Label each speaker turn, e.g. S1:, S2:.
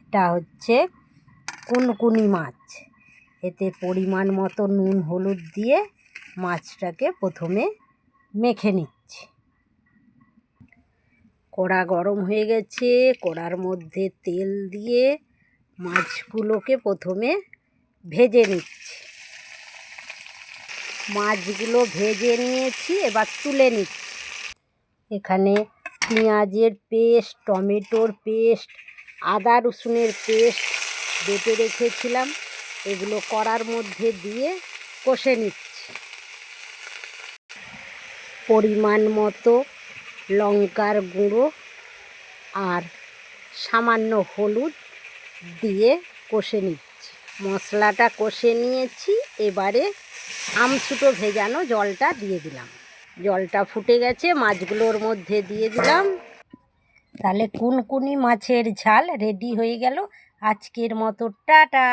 S1: এটা হচ্ছে কুনকুনি মাছ। এতে পরিমাণ মতো নুন হলুদ দিয়ে মাছটাকে প্রথমে মেখে নিচ্ছি। কড়া গরম হয়ে গেছে, কড়ার মধ্যে তেল দিয়ে মাছগুলোকে প্রথমে ভেজে নিচ্ছি। মাছগুলো ভেজে নিয়েছি, এবার তুলে নিচ্ছি। এখানে পেঁয়াজের পেস্ট, টমেটোর পেস্ট, আদা রসুনের পেস্ট বেটে রেখেছিলাম, এগুলো কড়ার মধ্যে দিয়ে কষে নিচ্ছি। পরিমাণ মতো লঙ্কার গুঁড়ো আর সামান্য হলুদ দিয়ে কষে নিচ্ছি। মশলাটা কষে নিয়েছি, এবারে আমচুটো ভেজানো জলটা দিয়ে দিলাম। জলটা ফুটে গেছে, মাছগুলোর মধ্যে দিয়ে দিলাম। তাহলে কুনকুনি মাছের ঝাল রেডি হয়ে গেল। আজকের মতো টাটা।